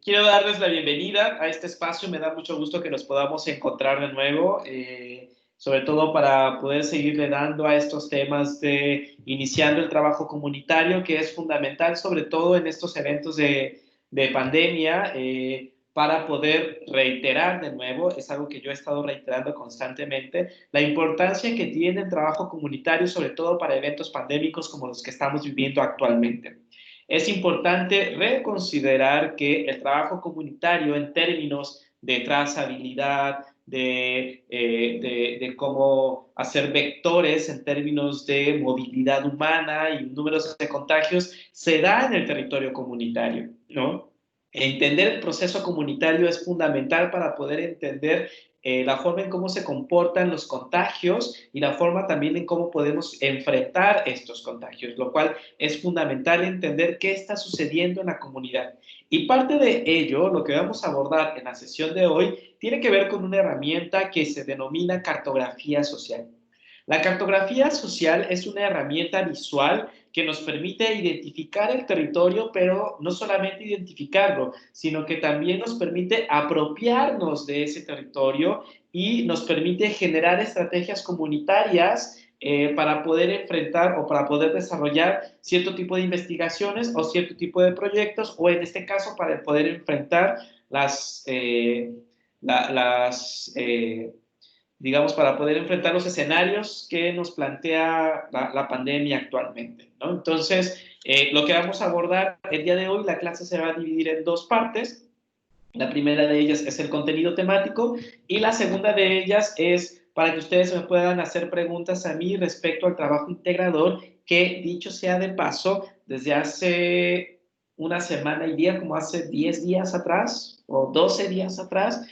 Quiero darles la bienvenida a este espacio. Me da mucho gusto que nos podamos encontrar de nuevo, sobre todo para poder seguirle dando a estos temas de iniciando el trabajo comunitario, que es fundamental, sobre todo en estos eventos de pandemia, para poder reiterar de nuevo, es algo que yo he estado reiterando constantemente, la importancia que tiene el trabajo comunitario, sobre todo para eventos pandémicos como los que estamos viviendo actualmente. Es importante reconsiderar que el trabajo comunitario en términos de trazabilidad, de cómo hacer vectores en términos de movilidad humana y números de contagios, se da en el territorio comunitario, ¿no? Entender el proceso comunitario es fundamental para poder entender la forma en cómo se comportan los contagios y la forma también en cómo podemos enfrentar estos contagios, lo cual es fundamental entender qué está sucediendo en la comunidad. Y parte de ello, lo que vamos a abordar en la sesión de hoy, tiene que ver con una herramienta que se denomina cartografía social. La cartografía social es una herramienta visual que nos permite identificar el territorio, pero no solamente identificarlo, sino que también nos permite apropiarnos de ese territorio y nos permite generar estrategias comunitarias para poder enfrentar o para poder desarrollar cierto tipo de investigaciones o cierto tipo de proyectos, o en este caso para poder enfrentar digamos, para poder enfrentar los escenarios que nos plantea la pandemia actualmente, ¿no? Entonces, lo que vamos a abordar el día de hoy, la clase se va a dividir en dos partes. La primera de ellas es el contenido temático y la segunda de ellas es para que ustedes me puedan hacer preguntas a mí respecto al trabajo integrador que, dicho sea de paso, desde hace una semana y día, como hace 10 días atrás o 12 días atrás,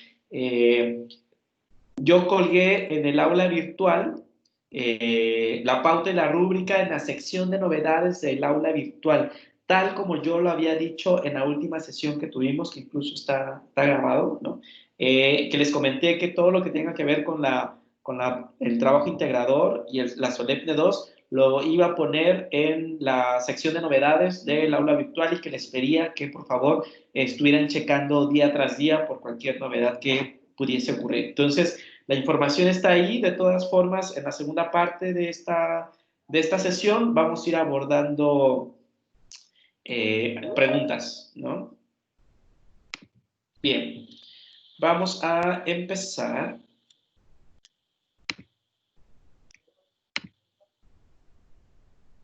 yo colgué en el aula virtual la pauta y la rúbrica en la sección de novedades del aula virtual, tal como yo lo había dicho en la última sesión que tuvimos, que incluso está grabado, ¿no? Que les comenté que todo lo que tenga que ver con el trabajo integrador y la Solemne 2 lo iba a poner en la sección de novedades del aula virtual y que les pedía que por favor estuvieran checando día tras día por cualquier novedad que pudiese ocurrir. Entonces, la información está ahí. De todas formas, en la segunda parte de esta sesión vamos a ir abordando preguntas, ¿no? Bien, vamos a empezar.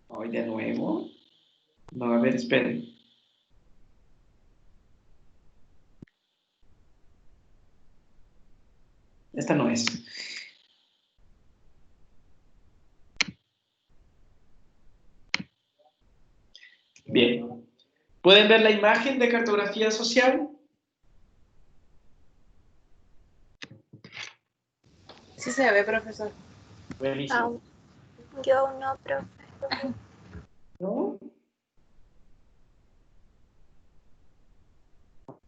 Hoy de nuevo. No, a ver, esperen. Esta no es. Bien. ¿Pueden ver la imagen de cartografía social? Sí se ve, profesor. Buenísimo. Yo no, profe. ¿No?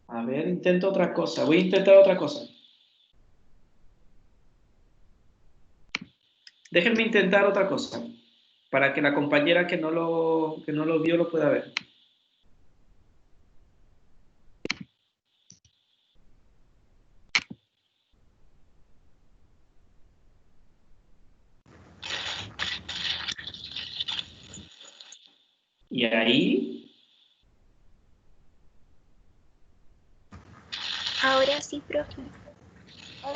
A ver, intento otra cosa. Voy a intentar otra cosa. Déjenme intentar otra cosa, para que la compañera que no lo vio lo pueda ver. Y ahí. Ahora sí, profe.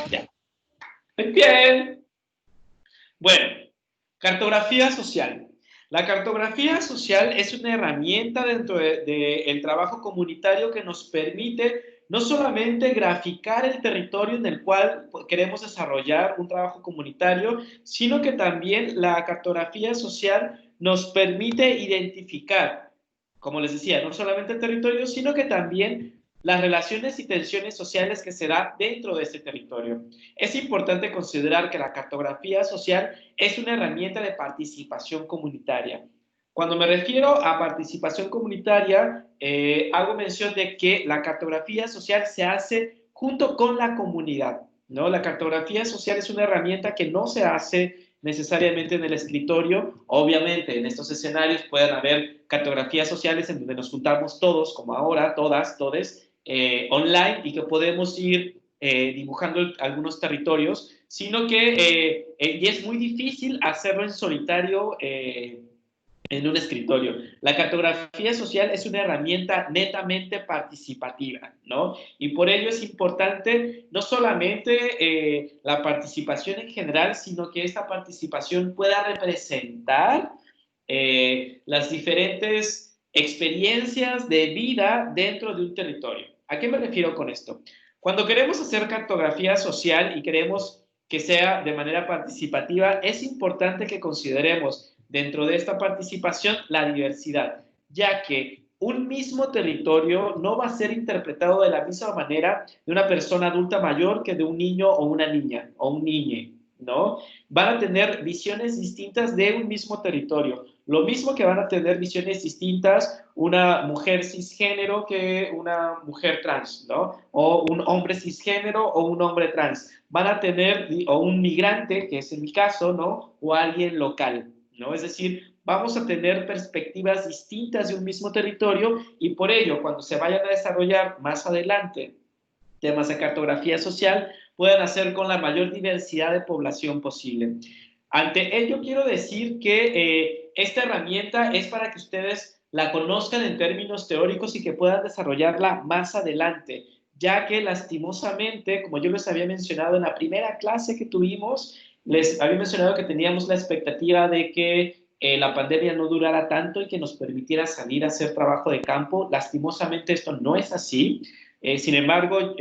Ya. Muy bien. Bueno, cartografía social. La cartografía social es una herramienta dentro del trabajo comunitario que nos permite no solamente graficar el territorio en el cual queremos desarrollar un trabajo comunitario, sino que también la cartografía social nos permite identificar, como les decía, no solamente el territorio, sino que también las relaciones y tensiones sociales que se dan dentro de ese territorio. Es importante considerar que la cartografía social es una herramienta de participación comunitaria. Cuando me refiero a participación comunitaria, hago mención de que la cartografía social se hace junto con la comunidad, ¿no? La cartografía social es una herramienta que no se hace necesariamente en el escritorio. Obviamente, en estos escenarios pueden haber cartografías sociales en donde nos juntamos todos, como ahora, todas, todes, online, y que podemos ir dibujando algunos territorios, sino que, y es muy difícil hacerlo en solitario, en un escritorio. La cartografía social es una herramienta netamente participativa, ¿no? Y por ello es importante no solamente la participación en general, sino que esta participación pueda representar las diferentes experiencias de vida dentro de un territorio. ¿A qué me refiero con esto? Cuando queremos hacer cartografía social y queremos que sea de manera participativa, es importante que consideremos dentro de esta participación la diversidad, ya que un mismo territorio no va a ser interpretado de la misma manera de una persona adulta mayor que de un niño o una niña o un niñe, ¿no? Van a tener visiones distintas de un mismo territorio. Lo mismo que van a tener visiones distintas una mujer cisgénero que una mujer trans, ¿no? O un hombre cisgénero o un hombre trans. Van a tener, o un migrante, que es en mi caso, ¿no? O alguien local, ¿no? Es decir, vamos a tener perspectivas distintas de un mismo territorio y por ello, cuando se vayan a desarrollar más adelante temas de cartografía social, puedan hacer con la mayor diversidad de población posible. Ante ello, quiero decir que esta herramienta es para que ustedes la conozcan en términos teóricos y que puedan desarrollarla más adelante, ya que lastimosamente, como yo les había mencionado en la primera clase que tuvimos, les había mencionado que teníamos la expectativa de que la pandemia no durara tanto y que nos permitiera salir a hacer trabajo de campo. Lastimosamente esto no es así. Sin embargo,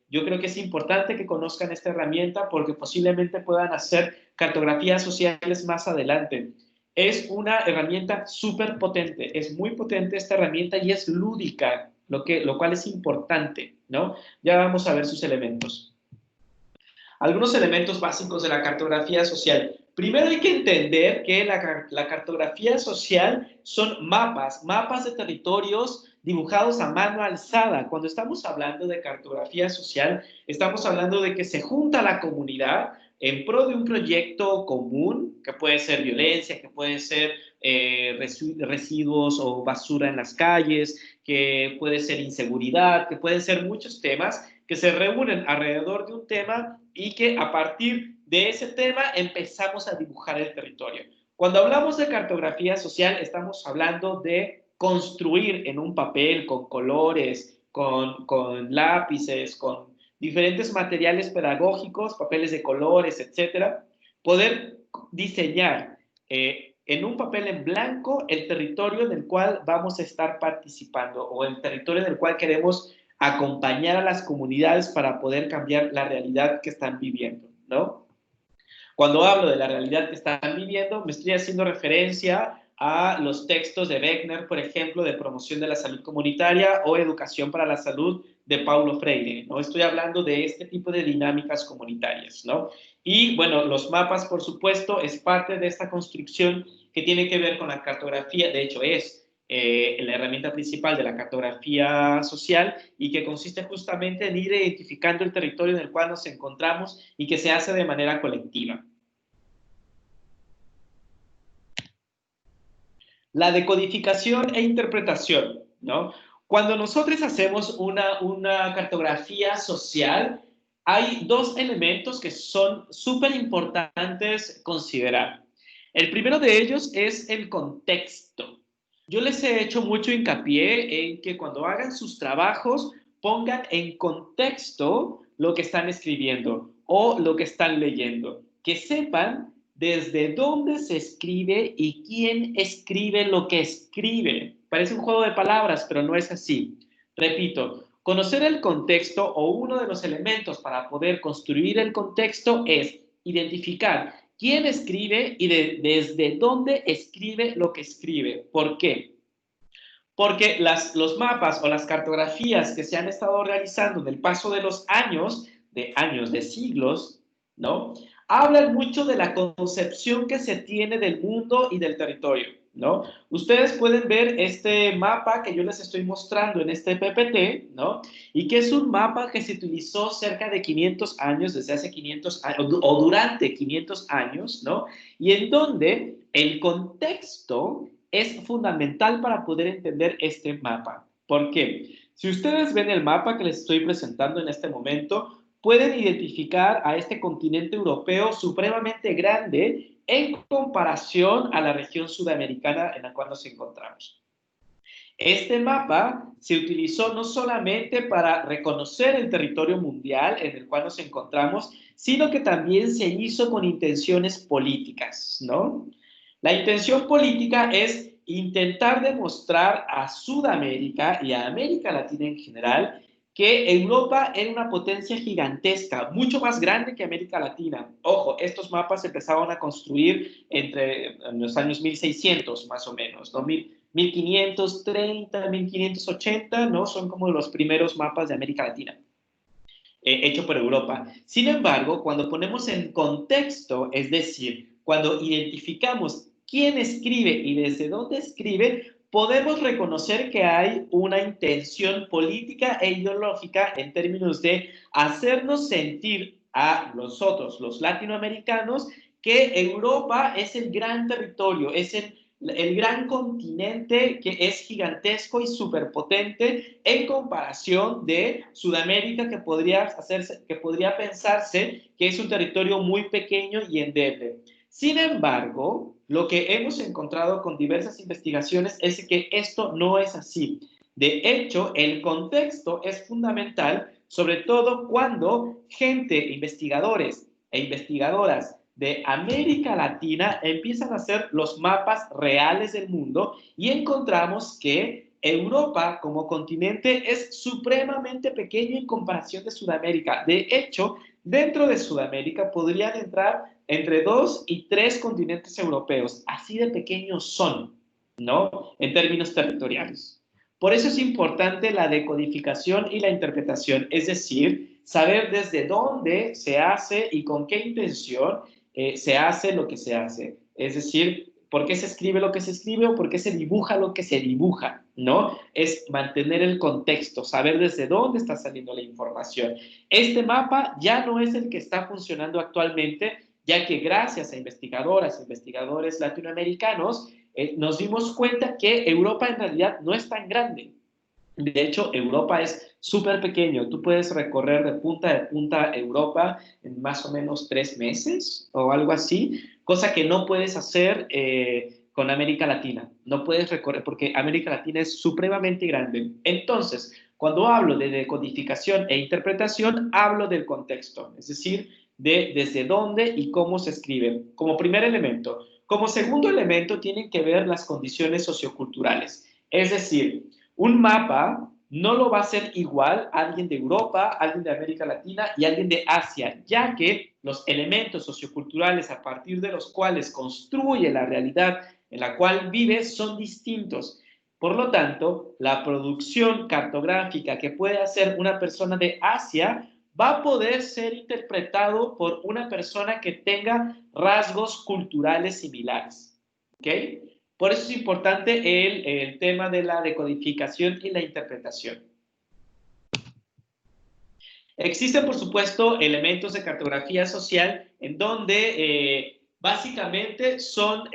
yo creo que es importante que conozcan esta herramienta porque posiblemente puedan hacer cartografías sociales más adelante. Es una herramienta súper potente, es muy potente esta herramienta y es lúdica, lo cual es importante, ¿no? Ya vamos a ver sus elementos. Algunos elementos básicos de la cartografía social. Primero hay que entender que la cartografía social son mapas de territorios dibujados a mano alzada. Cuando estamos hablando de cartografía social, estamos hablando de que se junta la comunidad en pro de un proyecto común, que puede ser violencia, que puede ser residuos o basura en las calles, que puede ser inseguridad, que pueden ser muchos temas que se reúnen alrededor de un tema y que a partir de ese tema empezamos a dibujar el territorio. Cuando hablamos de cartografía social, estamos hablando de construir en un papel con colores, con lápices, con diferentes materiales pedagógicos, papeles de colores, etcétera, poder diseñar en un papel en blanco el territorio en el cual vamos a estar participando o el territorio en el cual queremos acompañar a las comunidades para poder cambiar la realidad que están viviendo, ¿no? Cuando hablo de la realidad que están viviendo, me estoy haciendo referencia a los textos de Wegner, por ejemplo, de promoción de la salud comunitaria o educación para la salud de Paulo Freire, ¿no? Estoy hablando de este tipo de dinámicas comunitarias, ¿no? Y, bueno, los mapas, por supuesto, es parte de esta construcción que tiene que ver con la cartografía, de hecho es la herramienta principal de la cartografía social y que consiste justamente en ir identificando el territorio en el cual nos encontramos y que se hace de manera colectiva. La decodificación e interpretación, ¿no? Cuando nosotros hacemos una cartografía social, hay dos elementos que son súper importantes considerar. El primero de ellos es el contexto. Yo les he hecho mucho hincapié en que cuando hagan sus trabajos pongan en contexto lo que están escribiendo o lo que están leyendo. Que sepan desde dónde se escribe y quién escribe lo que escribe. Parece un juego de palabras, pero no es así. Repito, conocer el contexto o uno de los elementos para poder construir el contexto es identificar quién escribe y desde dónde escribe lo que escribe. ¿Por qué? Porque los mapas o las cartografías que se han estado realizando en el paso de los años, de siglos, ¿no? Hablan mucho de la concepción que se tiene del mundo y del territorio. ¿no? Ustedes pueden ver este mapa que yo les estoy mostrando en este PPT, ¿no? Y que es un mapa que se utilizó cerca de 500 años, desde hace 500 años, o durante 500 años, ¿no? Y en donde el contexto es fundamental para poder entender este mapa. ¿Por qué? Si ustedes ven el mapa que les estoy presentando en este momento, pueden identificar a este continente europeo supremamente grande en comparación a la región sudamericana en la cual nos encontramos. Este mapa se utilizó no solamente para reconocer el territorio mundial en el cual nos encontramos, sino que también se hizo con intenciones políticas, ¿no? La intención política es intentar demostrar a Sudamérica y a América Latina en general que Europa era una potencia gigantesca, mucho más grande que América Latina. Ojo, estos mapas se empezaron a construir entre los años 1600, más o menos, ¿no? 1530, 1580, ¿no? Son como los primeros mapas de América Latina, hecho por Europa. Sin embargo, cuando ponemos en contexto, es decir, cuando identificamos quién escribe y desde dónde escribe, podemos reconocer que hay una intención política e ideológica en términos de hacernos sentir a nosotros, los latinoamericanos, que Europa es el gran territorio, es el gran continente que es gigantesco y superpotente en comparación de Sudamérica, que podría pensarse que es un territorio muy pequeño y endeble. Sin embargo, lo que hemos encontrado con diversas investigaciones es que esto no es así. De hecho, el contexto es fundamental, sobre todo cuando gente, investigadores e investigadoras de América Latina empiezan a hacer los mapas reales del mundo y encontramos que Europa como continente es supremamente pequeño en comparación de Sudamérica. De hecho, dentro de Sudamérica podrían entrar entre 2 y 3 continentes europeos. Así de pequeños son, ¿no? En términos territoriales. Por eso es importante la decodificación y la interpretación, es decir, saber desde dónde se hace y con qué intención se hace lo que se hace. Es decir, por qué se escribe lo que se escribe o por qué se dibuja lo que se dibuja, ¿no? Es mantener el contexto, saber desde dónde está saliendo la información. Este mapa ya no es el que está funcionando actualmente, ya que gracias a investigadoras e investigadores latinoamericanos, nos dimos cuenta que Europa en realidad no es tan grande. De hecho, Europa es súper pequeño. Tú puedes recorrer de punta Europa en más o menos 3 meses o algo así, cosa que no puedes hacer con América Latina. No puedes recorrer porque América Latina es supremamente grande. Entonces, cuando hablo de decodificación e interpretación, hablo del contexto, es decir, de desde dónde y cómo se escribe, como primer elemento. Como segundo elemento, tienen que ver las condiciones socioculturales. Es decir, un mapa no lo va a hacer igual alguien de Europa, alguien de América Latina y alguien de Asia, ya que los elementos socioculturales a partir de los cuales construye la realidad en la cual vive son distintos. Por lo tanto, la producción cartográfica que puede hacer una persona de Asia va a poder ser interpretado por una persona que tenga rasgos culturales similares. ¿Ok? Por eso es importante el tema de la decodificación y la interpretación. Existen, por supuesto, elementos de cartografía social en donde básicamente son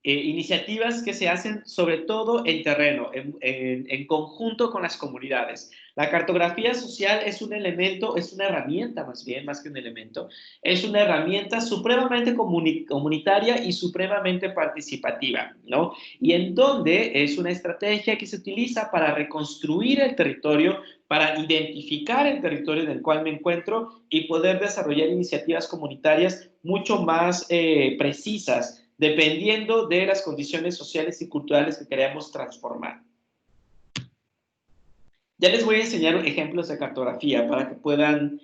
iniciativas que se hacen sobre todo en terreno, en conjunto con las comunidades. La cartografía social es un elemento, es una herramienta más bien, más que un elemento, es una herramienta supremamente comunitaria y supremamente participativa, ¿no? Y en donde es una estrategia que se utiliza para reconstruir el territorio, para identificar el territorio en el cual me encuentro y poder desarrollar iniciativas comunitarias mucho más precisas, dependiendo de las condiciones sociales y culturales que queremos transformar. Ya les voy a enseñar ejemplos de cartografía para que puedan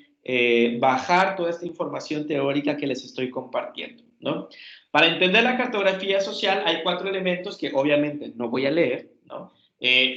bajar toda esta información teórica que les estoy compartiendo, ¿no? Para entender la cartografía social hay 4 elementos que obviamente no voy a leer, ¿no?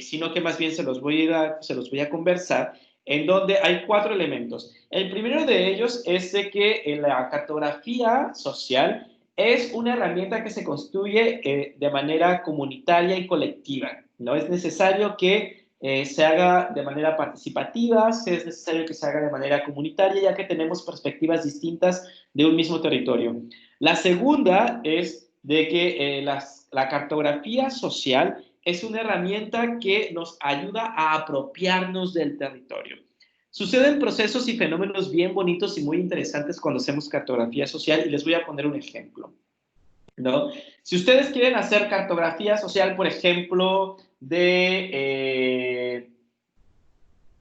Sino que más bien se los voy a conversar, en donde hay 4 elementos. El primero de ellos es de que la cartografía social es una herramienta que se construye de manera comunitaria y colectiva. No es necesario que se haga de manera participativa, es necesario que se haga de manera comunitaria, ya que tenemos perspectivas distintas de un mismo territorio. La segunda es de que la cartografía social es una herramienta que nos ayuda a apropiarnos del territorio. Suceden procesos y fenómenos bien bonitos y muy interesantes cuando hacemos cartografía social, y les voy a poner un ejemplo, ¿no? Si ustedes quieren hacer cartografía social, por ejemplo, de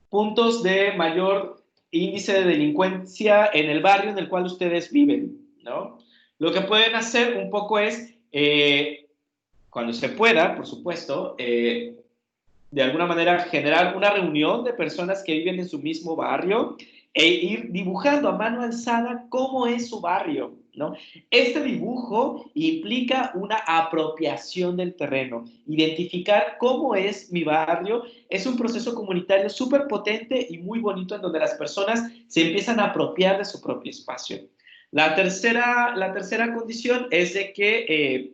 puntos de mayor índice de delincuencia en el barrio en el cual ustedes viven, ¿no? Lo que pueden hacer un poco es, cuando se pueda, por supuesto, de alguna manera generar una reunión de personas que viven en su mismo barrio e ir dibujando a mano alzada cómo es su barrio, ¿no? Este dibujo implica una apropiación del terreno. Identificar cómo es mi barrio es un proceso comunitario súper potente y muy bonito en donde las personas se empiezan a apropiar de su propio espacio. La tercera condición es de que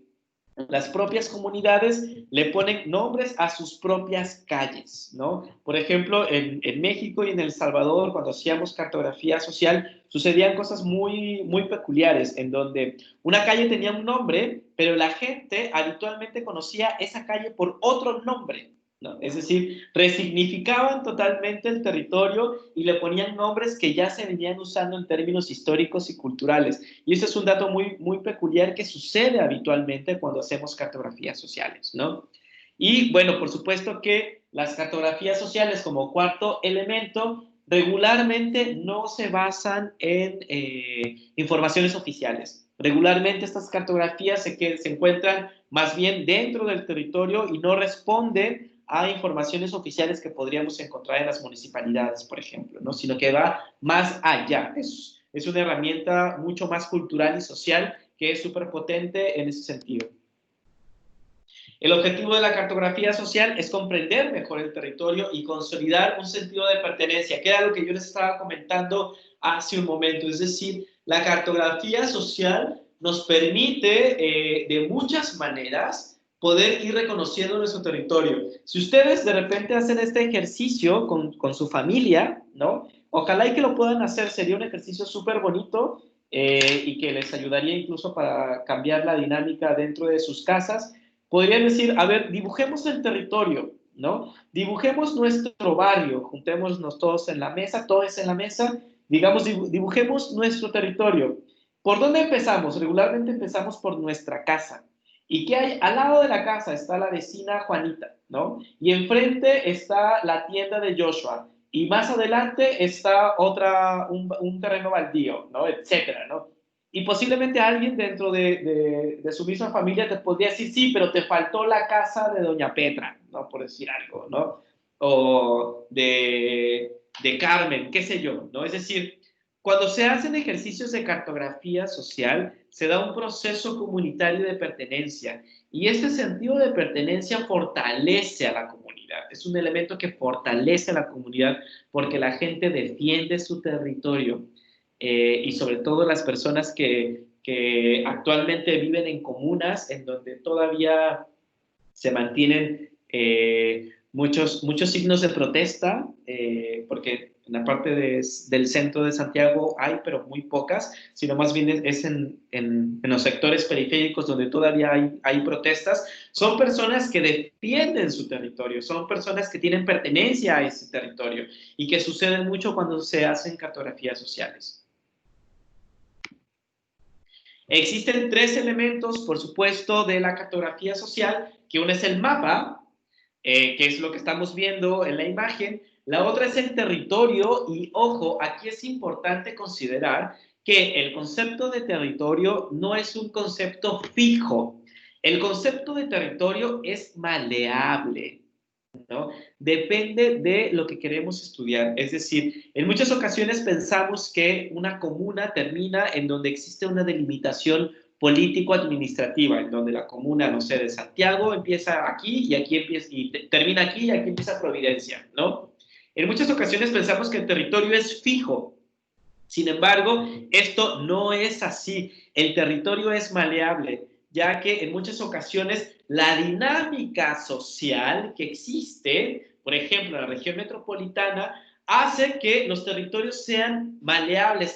las propias comunidades le ponen nombres a sus propias calles, ¿no? Por ejemplo, en México y en El Salvador, cuando hacíamos cartografía social, sucedían cosas muy, muy peculiares, en donde una calle tenía un nombre, pero la gente habitualmente conocía esa calle por otro nombre, ¿no? Es decir, resignificaban totalmente el territorio y le ponían nombres que ya se venían usando en términos históricos y culturales. Y ese es un dato muy, muy peculiar que sucede habitualmente cuando hacemos cartografías sociales, ¿no? Y bueno, por supuesto que las cartografías sociales como cuarto elemento regularmente no se basan en informaciones oficiales. Regularmente estas cartografías se encuentran más bien dentro del territorio y no responden a informaciones oficiales que podríamos encontrar en las municipalidades, por ejemplo, ¿no? Sino que va más allá. Es una herramienta mucho más cultural y social que es súper potente en ese sentido. El objetivo de la cartografía social es comprender mejor el territorio y consolidar un sentido de pertenencia, que era lo que yo les estaba comentando hace un momento. Es decir, la cartografía social nos permite de muchas maneras poder ir reconociendo nuestro territorio. Si ustedes de repente hacen este ejercicio con su familia, ¿no? Ojalá y que lo puedan hacer, sería un ejercicio súper bonito y que les ayudaría incluso para cambiar la dinámica dentro de sus casas. Podrían decir, a ver, dibujemos el territorio, ¿no? Dibujemos nuestro barrio, juntémonos todos en la mesa, todos en la mesa, digamos, dibujemos nuestro territorio. ¿Por dónde empezamos? Regularmente empezamos por nuestra casa. ¿Y qué hay? Al lado de la casa está la vecina Juanita, ¿no? Y enfrente está la tienda de Joshua. Y más adelante está un terreno baldío, ¿no? Etcétera, ¿no? Y posiblemente alguien dentro de su misma familia te podría decir, sí, pero te faltó la casa de Doña Petra, ¿no? Por decir algo, ¿no? O de Carmen, qué sé yo, ¿no? Es decir, cuando se hacen ejercicios de cartografía social, se da un proceso comunitario de pertenencia. Y este sentido de pertenencia fortalece a la comunidad. Es un elemento que fortalece a la comunidad porque la gente defiende su territorio. Y sobre todo las personas que actualmente viven en comunas en donde todavía se mantienen muchos signos de protesta, porque en la parte del centro de Santiago hay, pero muy pocas, sino más bien es en los sectores periféricos donde todavía hay protestas. Son personas que defienden su territorio, son personas que tienen pertenencia a ese territorio y que sucede mucho cuando se hacen cartografías sociales. Existen tres elementos, por supuesto, de la cartografía social, que uno es el mapa, que es lo que estamos viendo en la imagen. La otra es el territorio y, ojo, aquí es importante considerar que el concepto de territorio no es un concepto fijo. El concepto de territorio es maleable, ¿no? Depende de lo que queremos estudiar. Es decir, en muchas ocasiones pensamos que una comuna termina en donde existe una delimitación político-administrativa, en donde la comuna, no sé, de Santiago empieza aquí y aquí empieza, y termina aquí y aquí empieza Providencia, ¿no? En muchas ocasiones pensamos que el territorio es fijo. Sin embargo, esto no es así. El territorio es maleable, ya que en muchas ocasiones la dinámica social que existe, por ejemplo, en la región metropolitana, hace que los territorios sean maleables,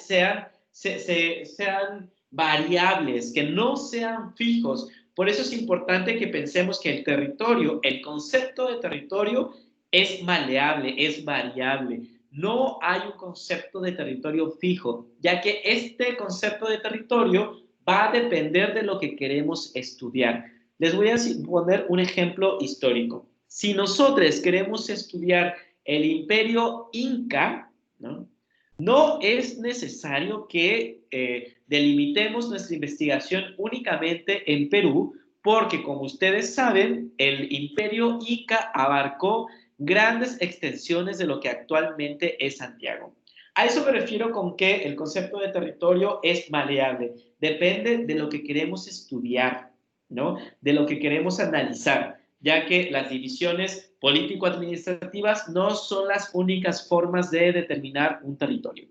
sean variables, que no sean fijos. Por eso es importante que pensemos que el territorio, el concepto de territorio es maleable, es variable. No hay un concepto de territorio fijo, ya que este concepto de territorio va a depender de lo que queremos estudiar. Les voy a poner un ejemplo histórico. Si nosotros queremos estudiar el imperio inca, no es necesario que delimitemos nuestra investigación únicamente en Perú, porque como ustedes saben, el imperio inca abarcó grandes extensiones de lo que actualmente es Santiago. A eso me refiero con que el concepto de territorio es maleable, depende de lo que queremos estudiar, ¿no? De lo que queremos analizar, ya que las divisiones político-administrativas no son las únicas formas de determinar un territorio.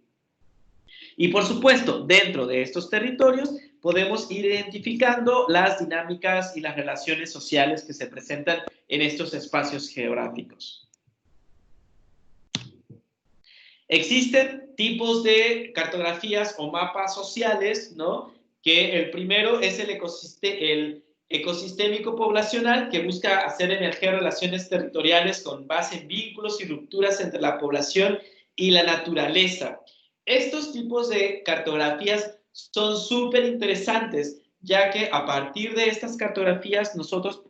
Y por supuesto, dentro de estos territorios podemos ir identificando las dinámicas y las relaciones sociales que se presentan en estos espacios geográficos. Existen tipos de cartografías o mapas sociales, ¿no? Que el primero es el ecosistémico poblacional, que busca hacer emerger relaciones territoriales con base en vínculos y rupturas entre la población y la naturaleza. Estos tipos de cartografías son súper interesantes, ya que a partir de estas cartografías nosotros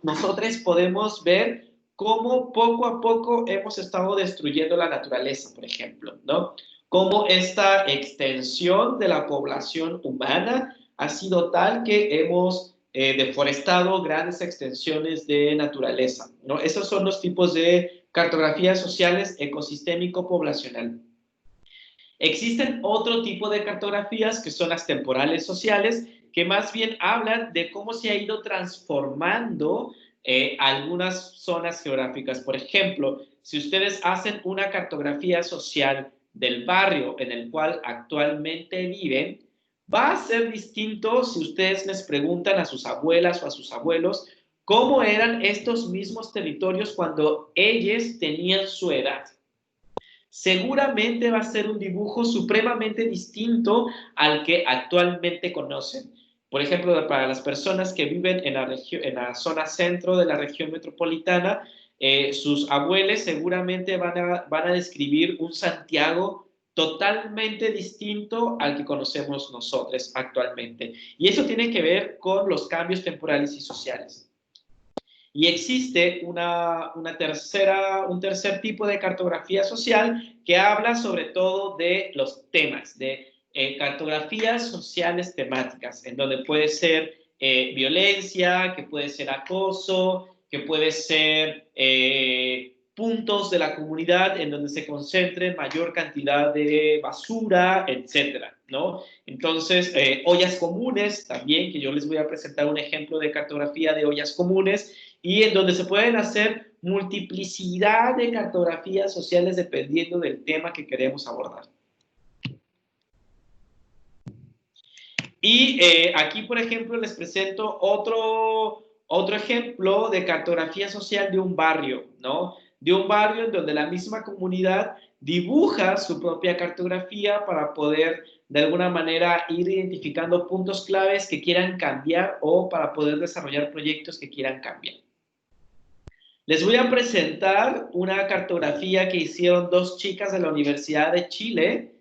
podemos ver cómo poco a poco hemos estado destruyendo la naturaleza, por ejemplo, ¿no? Cómo esta extensión de la población humana ha sido tal que hemos deforestado grandes extensiones de naturaleza, ¿no? Esos son los tipos de cartografías sociales ecosistémico-poblacional. Existen otro tipo de cartografías que son las temporales sociales, que más bien hablan de cómo se ha ido transformando algunas zonas geográficas. Por ejemplo, si ustedes hacen una cartografía social del barrio en el cual actualmente viven, va a ser distinto si ustedes les preguntan a sus abuelas o a sus abuelos cómo eran estos mismos territorios cuando ellos tenían su edad. Seguramente va a ser un dibujo supremamente distinto al que actualmente conocen. Por ejemplo, para las personas que viven en la zona centro de la región metropolitana, sus abuelos seguramente van a describir un Santiago totalmente distinto al que conocemos nosotros actualmente. Y eso tiene que ver con los cambios temporales y sociales. Y existe un tercer tipo de cartografía social que habla sobre todo de los temas, de cartografías sociales temáticas, en donde puede ser violencia, que puede ser acoso, que puede ser puntos de la comunidad en donde se concentre mayor cantidad de basura, etcétera, ¿no? Entonces, ollas comunes también, que yo les voy a presentar un ejemplo de cartografía de ollas comunes, y en donde se pueden hacer multiplicidad de cartografías sociales dependiendo del tema que queremos abordar. Y aquí, por ejemplo, les presento otro ejemplo de cartografía social de un barrio, ¿no? De un barrio en donde la misma comunidad dibuja su propia cartografía para poder, de alguna manera, ir identificando puntos claves que quieran cambiar o para poder desarrollar proyectos que quieran cambiar. Les voy a presentar una cartografía que hicieron dos chicas de la Universidad de Chile,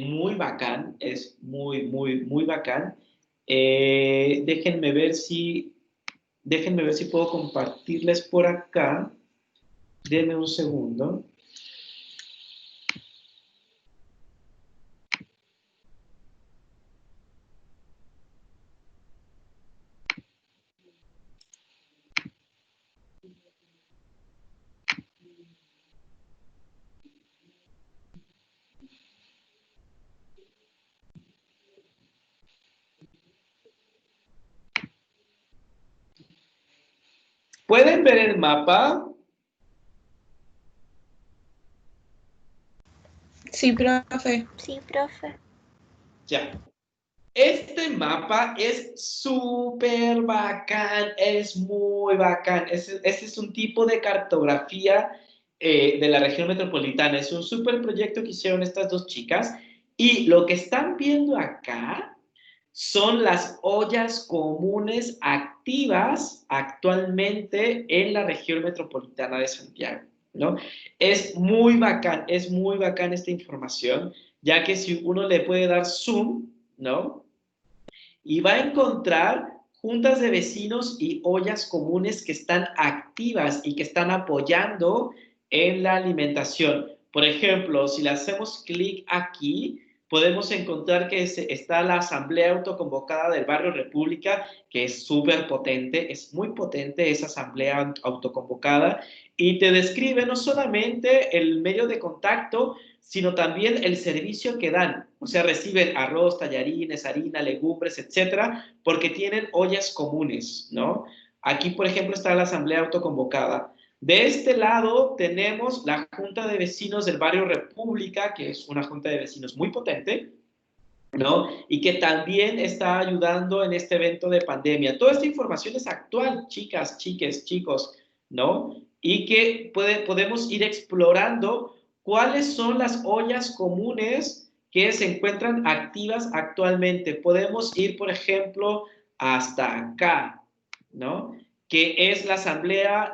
muy bacán, es muy bacán. Déjenme ver si puedo compartirles por acá. Denme un segundo. ¿Pueden ver el mapa? Sí, profe. Sí, profe. Ya. Este mapa es súper bacán, es muy bacán. Este es un tipo de cartografía de la región metropolitana. Es un súper proyecto que hicieron estas dos chicas. Y lo que están viendo acá son las ollas comunes activas actualmente en la región metropolitana de Santiago, ¿no? Es muy bacán esta información, ya que si uno le puede dar zoom, ¿no? Y va a encontrar juntas de vecinos y ollas comunes que están activas y que están apoyando en la alimentación. Por ejemplo, si le hacemos clic aquí, podemos encontrar que está la Asamblea Autoconvocada del Barrio República, que es súper potente, es muy potente esa Asamblea Autoconvocada, y te describe no solamente el medio de contacto, sino también el servicio que dan. O sea, reciben arroz, tallarines, harina, legumbres, etcétera, porque tienen ollas comunes, ¿no? Aquí, por ejemplo, está la asamblea autoconvocada. De este lado tenemos la Junta de Vecinos del Barrio República, que es una junta de vecinos muy potente, ¿no? Y que también está ayudando en este evento de pandemia. Toda esta información es actual, chicas, chiques, chicos, ¿no? Y que podemos ir explorando cuáles son las ollas comunes que se encuentran activas actualmente. Podemos ir, por ejemplo, hasta acá, ¿no? Que es la Asamblea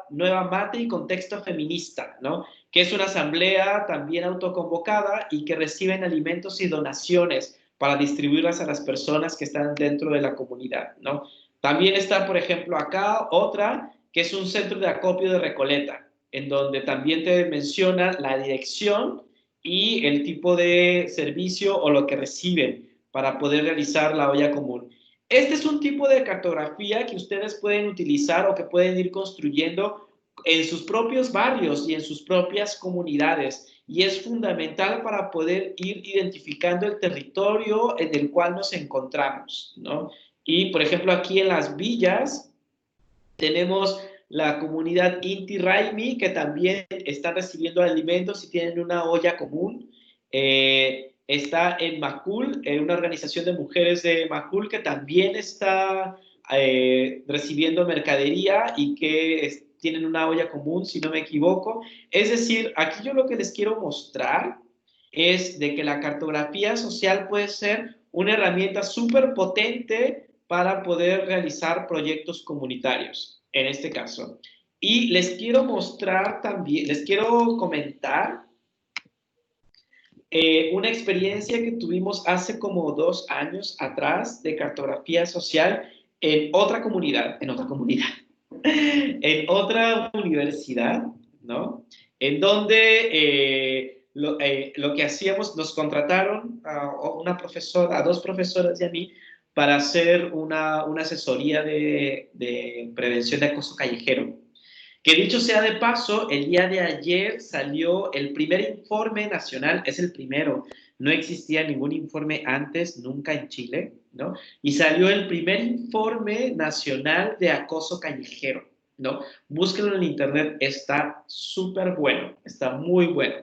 Nueva Mate y Contexto Feminista, ¿no? Que es una asamblea también autoconvocada y que reciben alimentos y donaciones para distribuirlas a las personas que están dentro de la comunidad, ¿no? También está, por ejemplo, acá otra que es un centro de acopio de Recoleta, en donde también te menciona la dirección y el tipo de servicio o lo que reciben para poder realizar la olla común. Este es un tipo de cartografía que ustedes pueden utilizar o que pueden ir construyendo en sus propios barrios y en sus propias comunidades. Y es fundamental para poder ir identificando el territorio en el cual nos encontramos, ¿no? Y, por ejemplo, aquí en las villas tenemos la comunidad Inti Raimi, que también está recibiendo alimentos y tienen una olla común. Está en Macul, una organización de mujeres de Macul que también está recibiendo mercadería y que tienen una olla común, si no me equivoco. Es decir, aquí yo lo que les quiero mostrar es de que la cartografía social puede ser una herramienta súper potente para poder realizar proyectos comunitarios, en este caso. Y les quiero mostrar también, les quiero comentar una experiencia que tuvimos hace como 2 años atrás de cartografía social en otra comunidad, en otra universidad, ¿no? En donde lo que hacíamos, nos contrataron a a 2 profesoras y a mí para hacer una asesoría de prevención de acoso callejero. Que dicho sea de paso, el día de ayer salió el primer informe nacional, es el primero, no existía ningún informe antes, nunca en Chile, ¿no? Y salió el primer informe nacional de acoso callejero, ¿no? Búsquenlo en internet, está súper bueno, está muy bueno.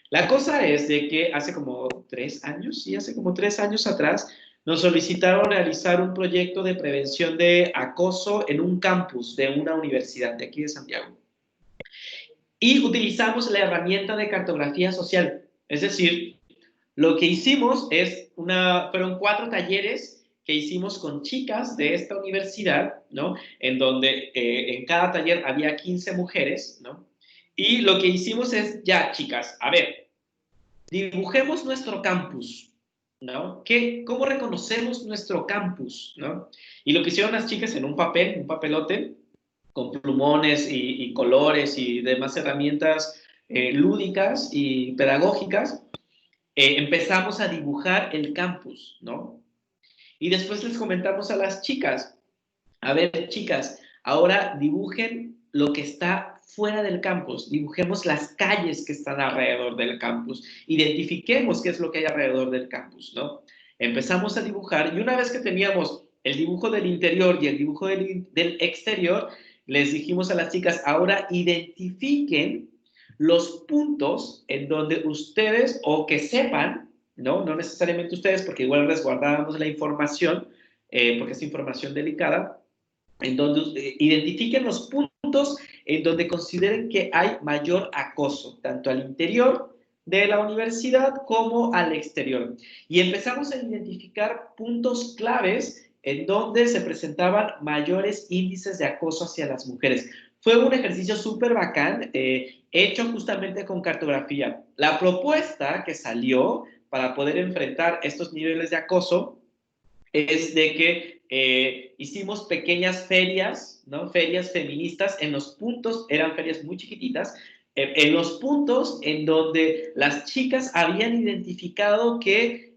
La cosa es de que hace como 3 años, sí, hace como 3 años atrás, nos solicitaron realizar un proyecto de prevención de acoso en un campus de una universidad de aquí de Santiago. Y utilizamos la herramienta de cartografía social. Es decir, lo que hicimos fueron 4 talleres que hicimos con chicas de esta universidad, ¿no? En donde en cada taller había 15 mujeres, ¿no? Y lo que hicimos es, ya, chicas, a ver, dibujemos nuestro campus, ¿no? ¿Cómo reconocemos nuestro campus, ¿no? Y lo que hicieron las chicas en un papelote, con plumones y colores y demás herramientas lúdicas y pedagógicas, empezamos a dibujar el campus, ¿no? Y después les comentamos a las chicas, a ver, chicas, ahora dibujen lo que está fuera del campus, dibujemos las calles que están alrededor del campus, identifiquemos qué es lo que hay alrededor del campus, ¿no? Empezamos a dibujar y una vez que teníamos el dibujo del interior y el dibujo del exterior, les dijimos a las chicas, ahora identifiquen los puntos en donde ustedes, o que sepan, ¿no? No necesariamente ustedes, porque igual resguardábamos la información, porque es información delicada, en donde identifiquen los puntos en donde consideren que hay mayor acoso, tanto al interior de la universidad como al exterior. Y empezamos a identificar puntos claves en donde se presentaban mayores índices de acoso hacia las mujeres. Fue un ejercicio súper bacán, hecho justamente con cartografía. La propuesta que salió para poder enfrentar estos niveles de acoso es de que hicimos pequeñas ferias, ¿no? Ferias feministas en los puntos, eran ferias muy chiquititas, en los puntos en donde las chicas habían identificado que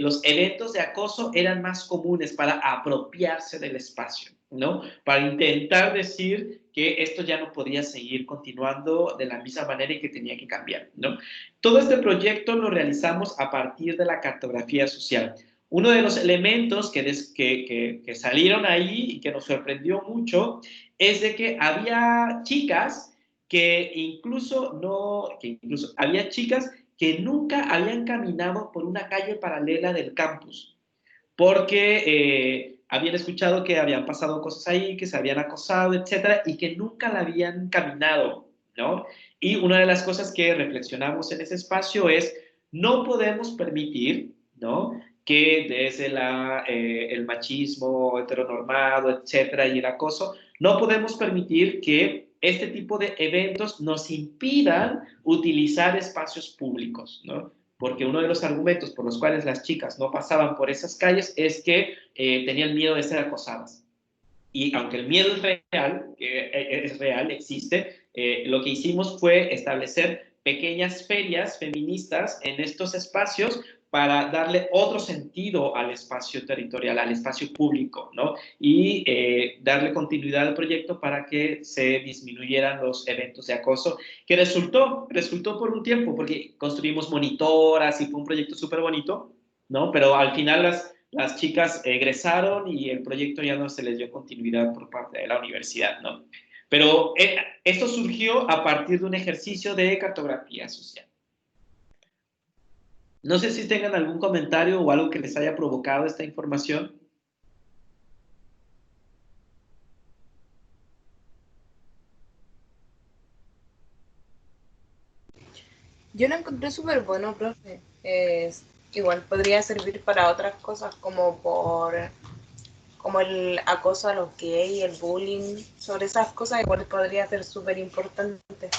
los eventos de acoso eran más comunes para apropiarse del espacio, ¿no? Para intentar decir que esto ya no podía seguir continuando de la misma manera y que tenía que cambiar, ¿no? Todo este proyecto lo realizamos a partir de la cartografía social. Uno de los elementos que salieron ahí y que nos sorprendió mucho es de que había chicas que incluso había chicas que nunca habían caminado por una calle paralela del campus, porque habían escuchado que habían pasado cosas ahí, que se habían acosado, etcétera, y que nunca la habían caminado, ¿no? Y una de las cosas que reflexionamos en ese espacio es, no podemos permitir, ¿no?, que desde el machismo heteronormado, etcétera, y el acoso, no podemos permitir que este tipo de eventos nos impidan utilizar espacios públicos, ¿no? Porque uno de los argumentos por los cuales las chicas no pasaban por esas calles es que tenían miedo de ser acosadas. Y aunque el miedo es real, existe, lo que hicimos fue establecer pequeñas ferias feministas en estos espacios para darle otro sentido al espacio territorial, al espacio público, ¿no? Y darle continuidad al proyecto para que se disminuyeran los eventos de acoso, que resultó por un tiempo, porque construimos monitoras y fue un proyecto súper bonito, ¿no? Pero al final las chicas egresaron y el proyecto ya no se les dio continuidad por parte de la universidad, ¿no? Pero esto surgió a partir de un ejercicio de cartografía social. No sé si tengan algún comentario o algo que les haya provocado esta información. Yo lo encontré súper bueno, profe. Igual podría servir para otras cosas como el acoso a los gays, el bullying, sobre esas cosas igual podría ser súper importante.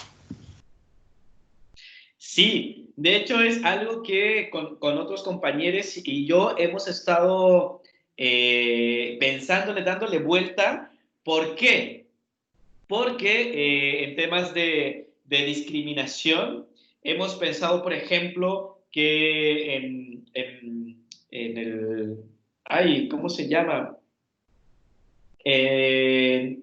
Sí, de hecho es algo que con otros compañeros y yo hemos estado pensándole, dándole vuelta. ¿Por qué? Porque en temas de discriminación hemos pensado, por ejemplo, que en el... Ay, ¿cómo se llama? Eh,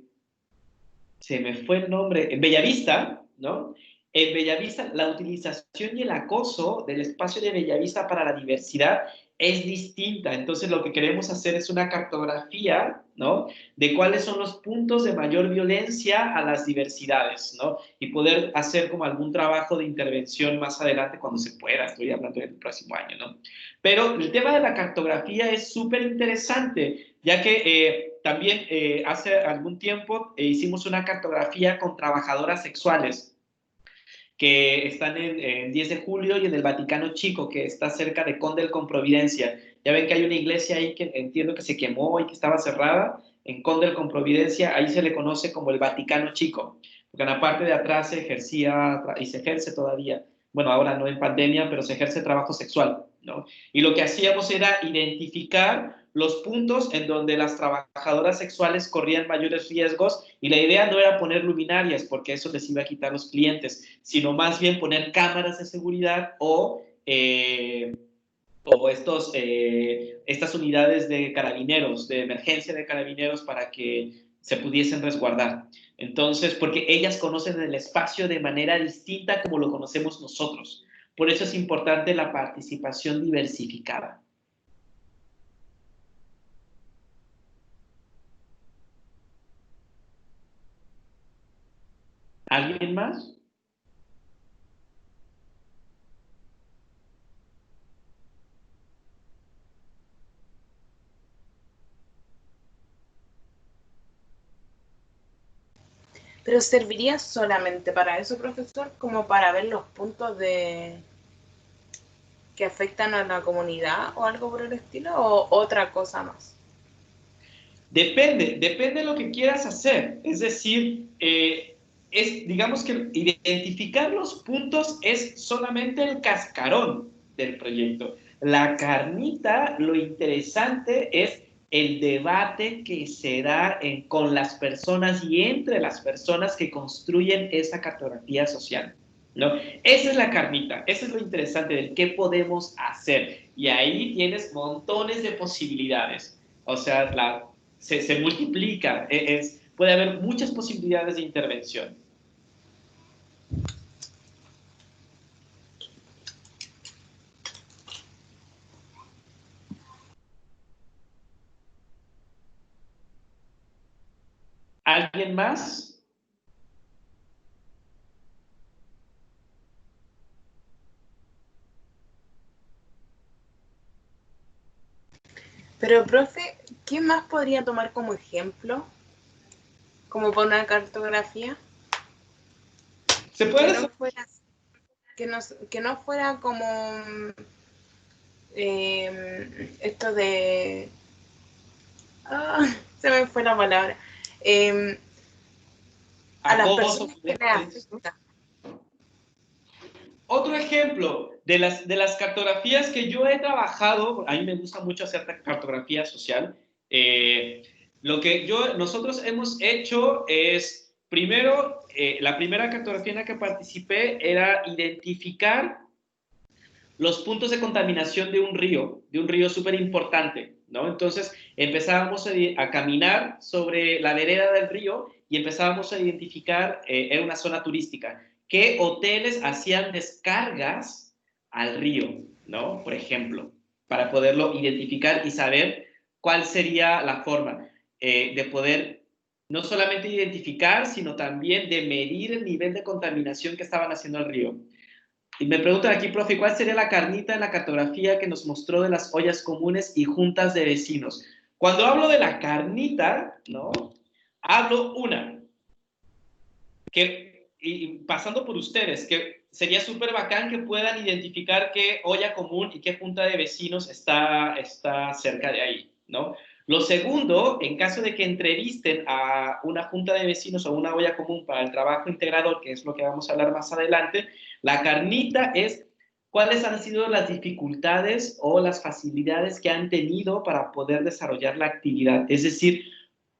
Se me fue el nombre, en Bellavista, ¿no? En Bellavista, la utilización y el acoso del espacio de Bellavista para la diversidad es distinta. Entonces, lo que queremos hacer es una cartografía, ¿no?, de cuáles son los puntos de mayor violencia a las diversidades, ¿no? Y poder hacer como algún trabajo de intervención más adelante cuando se pueda. Estoy hablando del próximo año, ¿no? Pero el tema de la cartografía es súper interesante, ya que también hace algún tiempo hicimos una cartografía con trabajadoras sexuales que están en 10 de julio y en el Vaticano Chico, que está cerca de Condel con Providencia. Ya ven que hay una iglesia ahí que entiendo que se quemó y que estaba cerrada, en Condel con Providencia, ahí se le conoce como el Vaticano Chico, porque en la parte de atrás se ejercía y se ejerce todavía, bueno, ahora no en pandemia, pero se ejerce trabajo sexual, ¿no? Y lo que hacíamos era identificar los puntos en donde las trabajadoras sexuales corrían mayores riesgos, y la idea no era poner luminarias porque eso les iba a quitar los clientes, sino más bien poner cámaras de seguridad o estas unidades de carabineros, de emergencia de carabineros, para que se pudiesen resguardar. Entonces, porque ellas conocen el espacio de manera distinta como lo conocemos nosotros. Por eso es importante la participación diversificada. ¿Alguien más? Pero ¿serviría solamente para eso, profesor? ¿Como para ver los puntos que afectan a la comunidad o algo por el estilo? ¿O otra cosa más? Depende de lo que quieras hacer. Es decir, digamos que identificar los puntos es solamente el cascarón del proyecto. La carnita, lo interesante es el debate que se da con las personas y entre las personas que construyen esa cartografía social, ¿no? Esa es la carnita, eso es lo interesante del qué podemos hacer. Y ahí tienes montones de posibilidades. O sea, se multiplica, puede haber muchas posibilidades de intervención. ¿Alguien más? Pero, profe, ¿qué más podría tomar como ejemplo? Como para una cartografía. Se puede Que hacer. no fuera, que no fuera como esto de... se me fue la palabra. A las personas que les afecta. Otro ejemplo de las cartografías que yo he trabajado, a mí me gusta mucho hacer cartografía social. Lo que nosotros hemos hecho es, primero, la primera cartografía en la que participé era identificar los puntos de contaminación de un río súper importante, ¿no? Entonces empezábamos a caminar sobre la vereda del río y empezábamos a identificar, era una zona turística, qué hoteles hacían descargas al río, ¿no? Por ejemplo, para poderlo identificar y saber cuál sería la forma de poder no solamente identificar, sino también de medir el nivel de contaminación que estaban haciendo al río. Y me preguntan aquí, profe, ¿cuál sería la carnita en la cartografía que nos mostró de las ollas comunes y juntas de vecinos? Cuando hablo de la carnita, ¿no? Hablo y pasando por ustedes, que sería súper bacán que puedan identificar qué olla común y qué junta de vecinos está cerca de ahí, ¿no? Lo segundo, en caso de que entrevisten a una junta de vecinos o una olla común para el trabajo integrador, que es lo que vamos a hablar más adelante, la carnita es cuáles han sido las dificultades o las facilidades que han tenido para poder desarrollar la actividad. Es decir,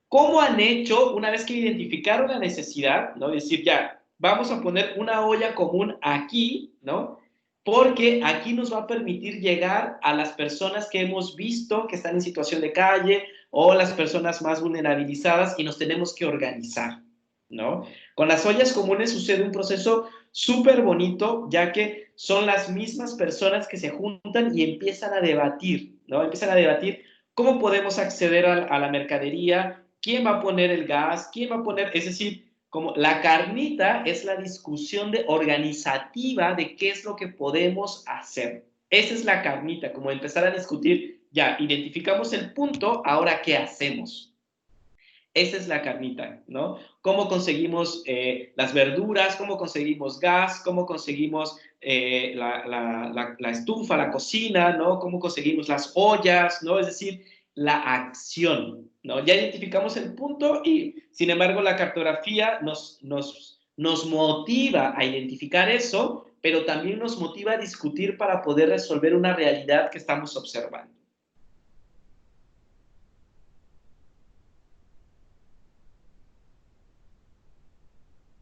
¿cómo han hecho una vez que identificaron la necesidad, ¿no? Decir, ya, vamos a poner una olla común aquí, ¿no? Porque aquí nos va a permitir llegar a las personas que hemos visto que están en situación de calle o las personas más vulnerabilizadas y nos tenemos que organizar, ¿no? Con las ollas comunes sucede un proceso súper bonito, ya que son las mismas personas que se juntan y empiezan a debatir, ¿no? Empiezan a debatir cómo podemos acceder a la mercadería, quién va a poner el gas, quién va a poner, es decir, como la carnita es la discusión organizativa de qué es lo que podemos hacer. Esa es la carnita, como empezar a discutir, ya, identificamos el punto, ahora ¿qué hacemos? Esa es la carnita, ¿no? ¿Cómo conseguimos las verduras? ¿Cómo conseguimos gas? ¿Cómo conseguimos la estufa, la cocina? ¿No? ¿Cómo conseguimos las ollas? ¿No? Es decir, la acción, ¿no? Ya identificamos el punto y, sin embargo, la cartografía nos motiva a identificar eso, pero también nos motiva a discutir para poder resolver una realidad que estamos observando.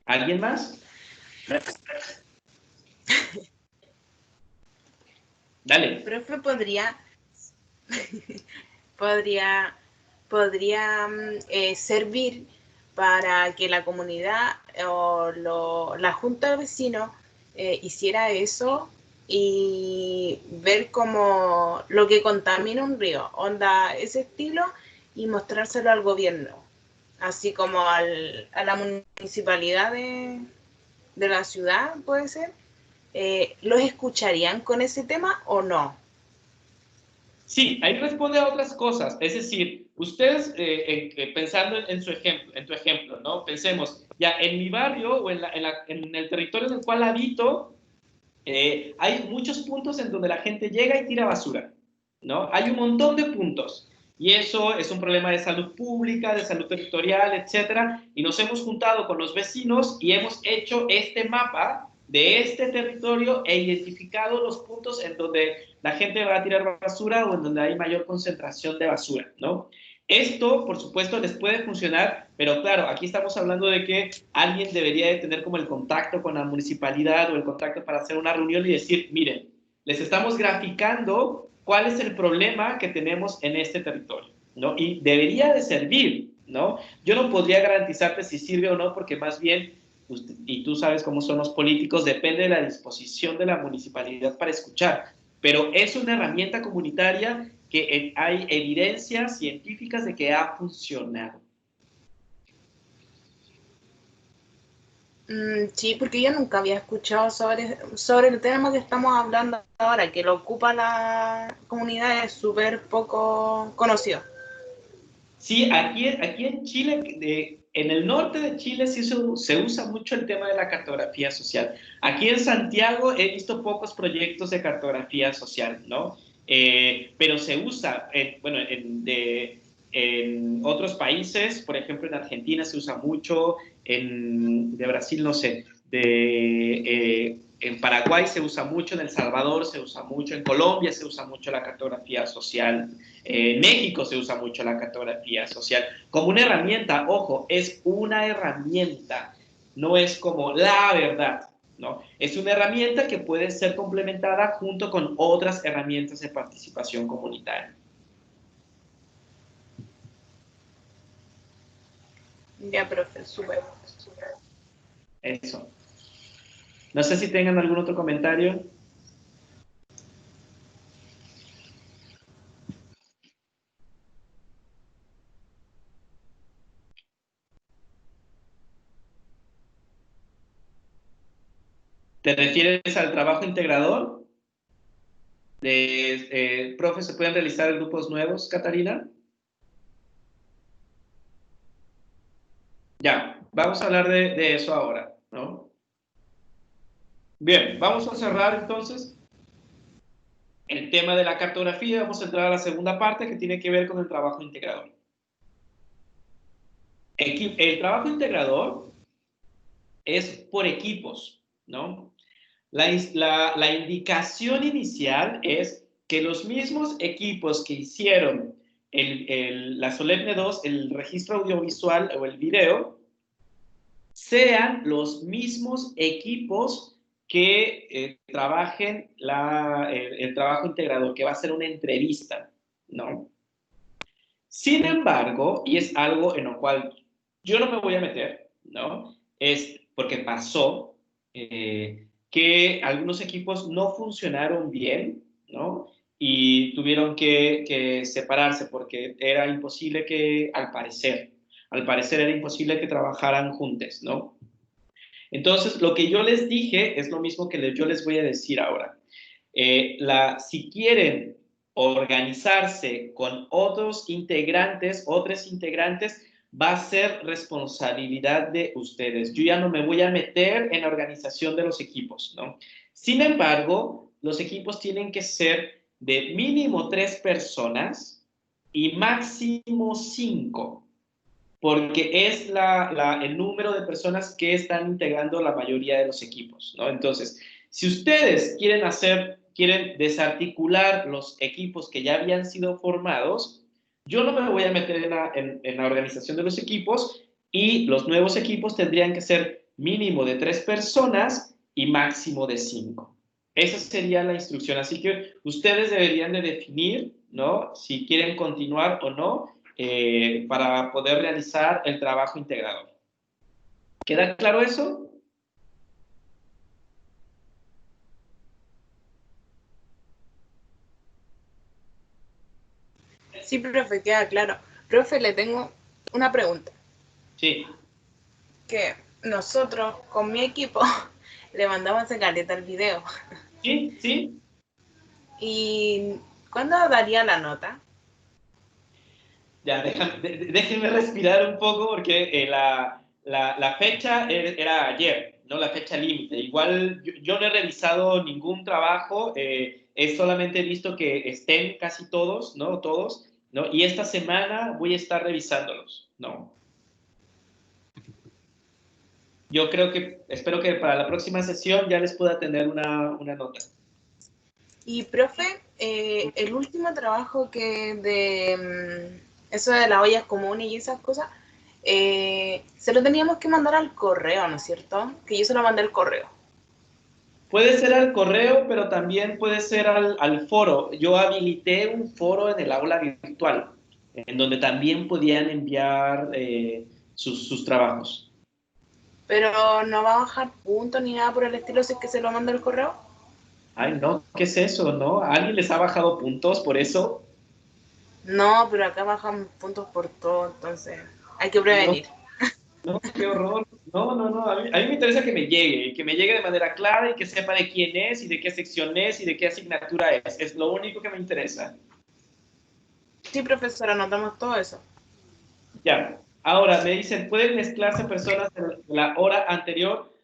¿Alguien más? Dale. Profe, podría servir para que la comunidad o la junta de vecinos hiciera eso y ver como lo que contamina un río, onda ese estilo, y mostrárselo al gobierno, así como a la municipalidad de la ciudad, puede ser. ¿Los escucharían con ese tema o no? Sí, ahí responde a otras cosas. Es decir, ustedes, pensando en tu ejemplo, ¿no? Pensemos, ya en mi barrio o en el territorio en el cual habito, hay muchos puntos en donde la gente llega y tira basura, ¿no? Hay un montón de puntos. Y eso es un problema de salud pública, de salud territorial, etcétera. Y nos hemos juntado con los vecinos y hemos hecho este mapa de este territorio e identificado los puntos en donde la gente va a tirar basura o en donde hay mayor concentración de basura, ¿no? Esto, por supuesto, les puede funcionar, pero claro, aquí estamos hablando de que alguien debería de tener como el contacto con la municipalidad o el contacto para hacer una reunión y decir, miren, les estamos graficando cuál es el problema que tenemos en este territorio, ¿no? Y debería de servir, ¿no? Yo no podría garantizarte si sirve o no, porque más bien, y tú sabes cómo son los políticos, depende de la disposición de la municipalidad para escuchar, pero es una herramienta comunitaria que hay evidencias científicas de que ha funcionado. Sí, porque yo nunca había escuchado sobre el tema que estamos hablando ahora, que lo ocupa la comunidad, es súper poco conocido. Sí, aquí en Chile, en el norte de Chile sí se usa mucho el tema de la cartografía social. Aquí en Santiago he visto pocos proyectos de cartografía social, ¿no? Pero se usa, bueno, en otros países, por ejemplo en Argentina se usa mucho, de Brasil no sé, en Paraguay se usa mucho, en El Salvador se usa mucho, en Colombia se usa mucho la cartografía social. En México se usa mucho la cartografía social como una herramienta, ojo, es una herramienta, no es como la verdad, ¿no? Es una herramienta que puede ser complementada junto con otras herramientas de participación comunitaria. Ya, profe, súper. Eso. No sé si tengan algún otro comentario. ¿Te refieres al trabajo integrador? Profe, ¿se pueden realizar grupos nuevos, Catarina? Ya, vamos a hablar de eso ahora, ¿no? Bien, vamos a cerrar entonces el tema de la cartografía. Vamos a entrar a la segunda parte que tiene que ver con el trabajo integrador. El trabajo integrador es por equipos, ¿no? La indicación inicial es que los mismos equipos que hicieron la Solemne 2, el registro audiovisual o el video, sean los mismos equipos que trabajen el trabajo integrador, que va a ser una entrevista, ¿no? Sin embargo, y es algo en lo cual yo no me voy a meter, ¿no? Es porque pasó que algunos equipos no funcionaron bien, ¿no? Y tuvieron que separarse porque era imposible al parecer era imposible que trabajaran juntos, ¿no? Entonces, lo que yo les dije es lo mismo que yo les voy a decir ahora. Si quieren organizarse con otros integrantes, va a ser responsabilidad de ustedes. Yo ya no me voy a meter en la organización de los equipos, ¿no? Sin embargo, los equipos tienen que ser de mínimo 3 personas y máximo 5, porque es el número de personas que están integrando la mayoría de los equipos, ¿no? Entonces, si ustedes quieren desarticular los equipos que ya habían sido formados, yo no me voy a meter en la organización de los equipos, y los nuevos equipos tendrían que ser mínimo de 3 personas y máximo de 5. Esa sería la instrucción. Así que ustedes deberían de definir, ¿no?, si quieren continuar o no, para poder realizar el trabajo integrador. ¿Queda claro eso? Sí, profe, queda claro. Profe, le tengo una pregunta. Sí. Que nosotros, con mi equipo, le mandamos a caleta el video. Sí, sí. Y ¿Cuándo daría la nota? Ya, déjenme respirar un poco porque la fecha era ayer, no la fecha límite. Igual yo no he revisado ningún trabajo, he solamente visto que estén casi todos, ¿no? Todos, ¿no? Y esta semana voy a estar revisándolos, ¿no? Yo espero que para la próxima sesión ya les pueda tener una nota. Y, profe, el último trabajo que eso de las ollas comunes y esas cosas, se lo teníamos que mandar al correo, ¿no es cierto? Que yo se lo mandé al correo. Puede ser al correo, pero también puede ser al foro. Yo habilité un foro en el aula virtual, en donde también podían enviar sus trabajos. Pero no va a bajar puntos ni nada por el estilo si es que se lo manda al correo. Ay, no, ¿qué es eso, no? ¿Alguien les ha bajado puntos por eso? No, pero acá bajan puntos por todo, entonces hay que prevenir. No, qué horror. No. A mí me interesa que me llegue de manera clara y que sepa de quién es y de qué sección es y de qué asignatura es. Es lo único que me interesa. Sí, profesora, anotamos todo eso. Ya. Ahora, me dicen, ¿pueden mezclarse personas de la hora anterior?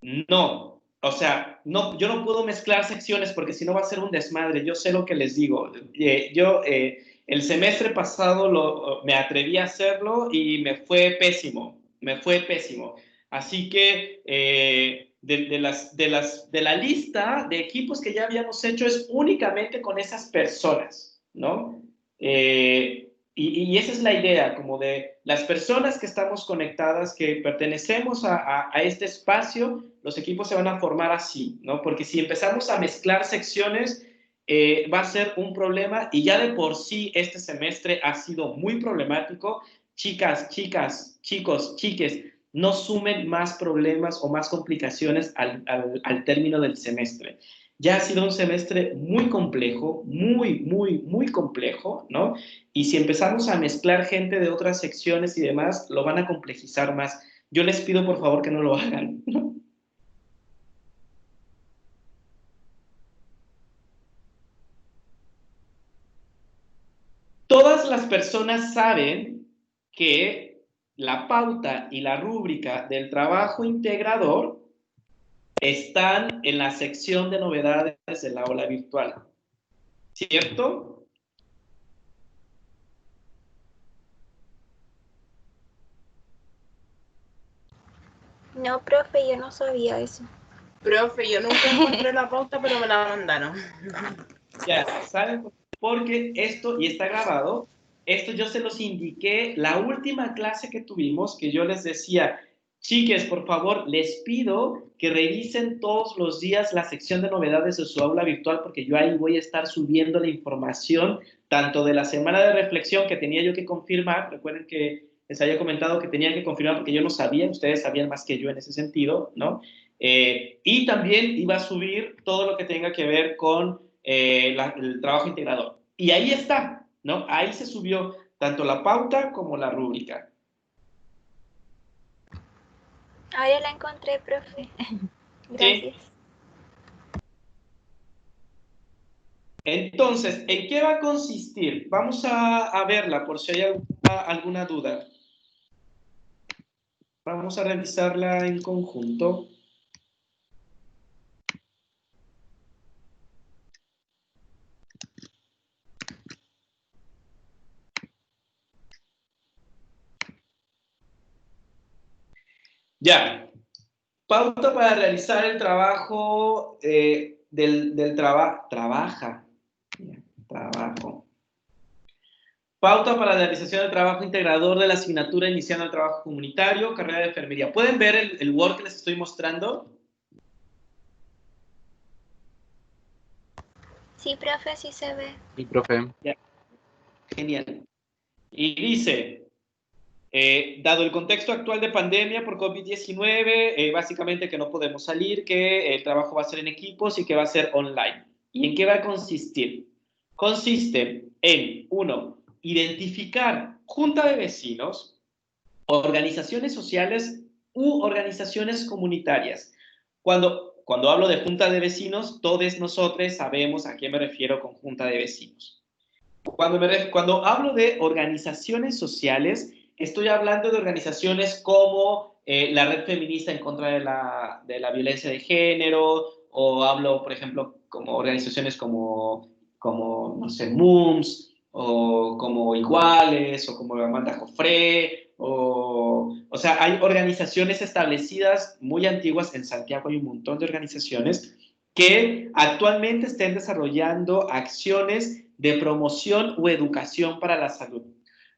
No. O sea, no, yo no puedo mezclar secciones porque si no va a ser un desmadre. Yo sé lo que les digo. El semestre pasado me atreví a hacerlo y me fue pésimo. Me fue pésimo. Así que de la lista de equipos que ya habíamos hecho es únicamente con esas personas, ¿no? Y esa es la idea, como de las personas que estamos conectadas, que pertenecemos a este espacio, los equipos se van a formar así, ¿no? Porque si empezamos a mezclar secciones, va a ser un problema y ya de por sí este semestre ha sido muy problemático. Chicas, chicos, chiques, no sumen más problemas o más complicaciones al término del semestre. Ya ha sido un semestre muy complejo, muy complejo, ¿no? Y si empezamos a mezclar gente de otras secciones y demás, lo van a complejizar más. Yo les pido, por favor, que no lo hagan. Todas las personas saben que la pauta y la rúbrica del trabajo integrador están en la sección de novedades del aula virtual, ¿cierto? No, profe, yo no sabía eso. Profe, yo nunca encontré la pauta, pero me la mandaron. Ya, ¿saben? Porque esto, y está grabado, esto yo se los indiqué la última clase que tuvimos, que yo les decía, chiques, por favor, les pido que revisen todos los días la sección de novedades de su aula virtual, porque yo ahí voy a estar subiendo la información, tanto de la semana de reflexión que tenía yo que confirmar, recuerden que les había comentado que tenían que confirmar porque yo no sabía, ustedes sabían más que yo en ese sentido, ¿no? Y también iba a subir todo lo que tenga que ver con el trabajo integrador. Y ahí está, ¿no? Ahí se subió tanto la pauta como la rúbrica. Ahora la encontré, profe. Gracias. ¿Sí? Entonces, ¿en qué va a consistir? Vamos a verla por si hay alguna duda. Vamos a revisarla en conjunto. Ya. Pauta para realizar el trabajo trabajo. Pauta para la realización del trabajo integrador de la asignatura iniciando el trabajo comunitario, carrera de enfermería. ¿Pueden ver el Word que les estoy mostrando? Sí, profe, sí se ve. Sí, profe. Ya. Genial. Y dice, dado el contexto actual de pandemia por COVID-19, básicamente que no podemos salir, que el trabajo va a ser en equipos y que va a ser online. ¿Y en qué va a consistir? Consiste en, uno, identificar junta de vecinos, organizaciones sociales u organizaciones comunitarias. Cuando hablo de junta de vecinos, todos nosotros sabemos a qué me refiero con junta de vecinos. Cuando hablo de organizaciones sociales, estoy hablando de organizaciones como la Red Feminista en contra de la violencia de género, o hablo, por ejemplo, como organizaciones como no sé, MUMS, o como Iguales, o como Amanda Jofré, o sea, hay organizaciones establecidas muy antiguas. En Santiago hay un montón de organizaciones que actualmente estén desarrollando acciones de promoción o educación para la salud.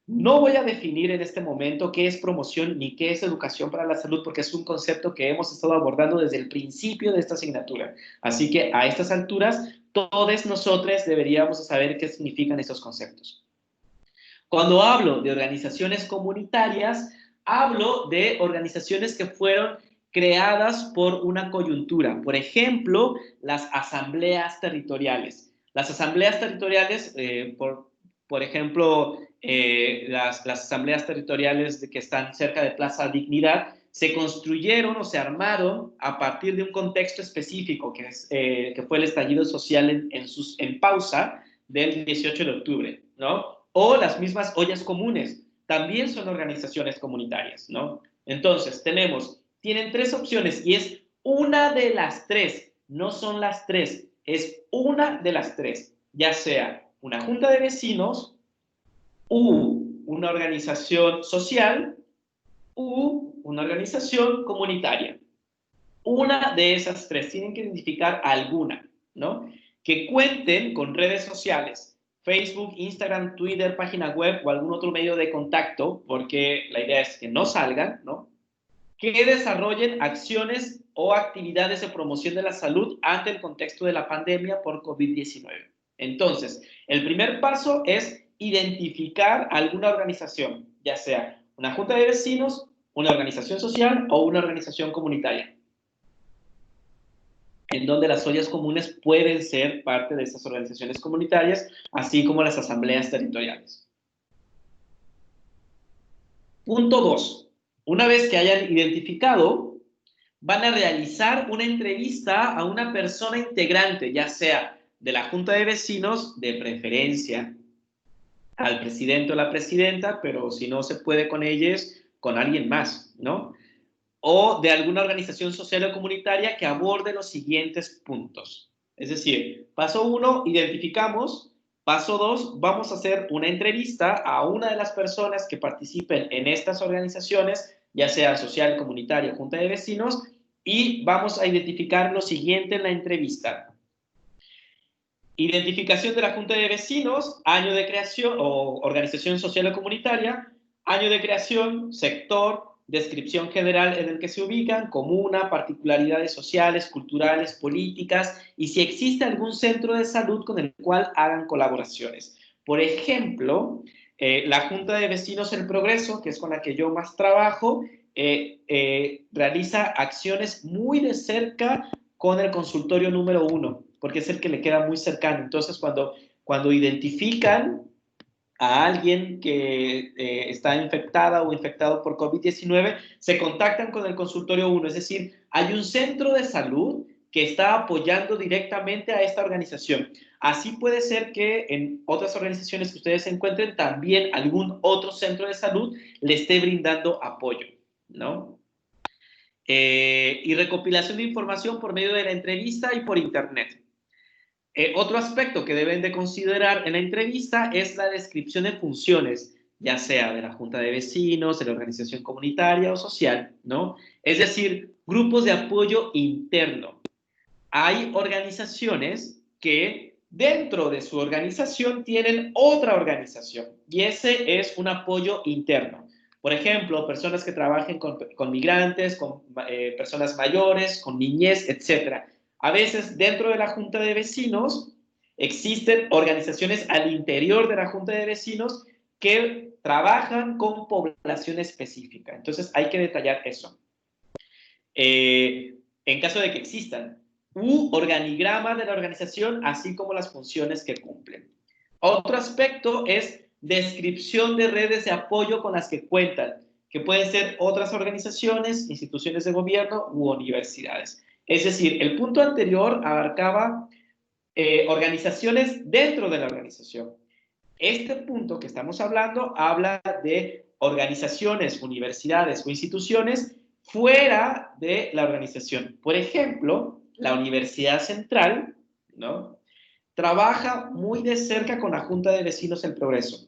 No voy a definir en este momento qué es promoción ni qué es educación para la salud, porque es un concepto que hemos estado abordando desde el principio de esta asignatura. Así que a estas alturas, todos nosotros deberíamos saber qué significan estos conceptos. Cuando hablo de organizaciones comunitarias, hablo de organizaciones que fueron creadas por una coyuntura. Por ejemplo, las asambleas territoriales. Las asambleas territoriales, por ejemplo, las asambleas territoriales que están cerca de Plaza Dignidad, se construyeron o se armaron a partir de un contexto específico, que fue el estallido social en pausa del 18 de octubre, ¿no? O las mismas ollas comunes, también son organizaciones comunitarias, ¿no? Entonces, tienen tres opciones y es una de las tres, no son las tres, es una de las tres, ya sea una junta de vecinos, una organización social, una organización comunitaria. Una de esas tres, tienen que identificar alguna, ¿no? Que cuenten con redes sociales, Facebook, Instagram, Twitter, página web o algún otro medio de contacto, porque la idea es que no salgan, ¿no? Que desarrollen acciones o actividades de promoción de la salud ante el contexto de la pandemia por COVID-19. Entonces, el primer paso es identificar alguna organización, ya sea una junta de vecinos, una organización social o una organización comunitaria, en donde las ollas comunes pueden ser parte de estas organizaciones comunitarias, así como las asambleas territoriales. Punto 2. Una vez que hayan identificado, van a realizar una entrevista a una persona integrante, ya sea de la junta de vecinos, de preferencia al presidente o la presidenta, pero si no se puede con ellos, con alguien más, ¿no? O de alguna organización social o comunitaria que aborde los siguientes puntos. Es decir, paso 1, identificamos. Paso 2, vamos a hacer una entrevista a una de las personas que participen en estas organizaciones, ya sea social, comunitaria, junta de vecinos, y vamos a identificar lo siguiente en la entrevista. Identificación de la junta de vecinos, año de creación o organización social o comunitaria, año de creación, sector, descripción general en el que se ubican, comuna, particularidades sociales, culturales, políticas, y si existe algún centro de salud con el cual hagan colaboraciones. Por ejemplo, la Junta de Vecinos El Progreso, que es con la que yo más trabajo, realiza acciones muy de cerca con el consultorio número 1, porque es el que le queda muy cercano. Entonces, cuando identifican a alguien que está infectada o infectado por COVID-19, se contactan con el consultorio 1, es decir, hay un centro de salud que está apoyando directamente a esta organización. Así puede ser que en otras organizaciones que ustedes se encuentren, también algún otro centro de salud le esté brindando apoyo, ¿no? Y recopilación de información por medio de la entrevista y por internet. Otro aspecto que deben de considerar en la entrevista es la descripción de funciones, ya sea de la junta de vecinos, de la organización comunitaria o social, ¿no? Es decir, grupos de apoyo interno. Hay organizaciones que dentro de su organización tienen otra organización y ese es un apoyo interno. Por ejemplo, personas que trabajen con migrantes, con personas mayores, con niñez, etc. A veces dentro de la junta de vecinos existen organizaciones al interior de la junta de vecinos que trabajan con población específica. Entonces hay que detallar eso. En caso de que existan, organigrama de la organización, así como las funciones que cumplen. Otro aspecto es descripción de redes de apoyo con las que cuentan, que pueden ser otras organizaciones, instituciones de gobierno u universidades. Es decir, el punto anterior abarcaba organizaciones dentro de la organización. Este punto que estamos hablando habla de organizaciones, universidades o instituciones fuera de la organización. Por ejemplo, la Universidad Central, ¿no?, trabaja muy de cerca con la Junta de Vecinos del Progreso,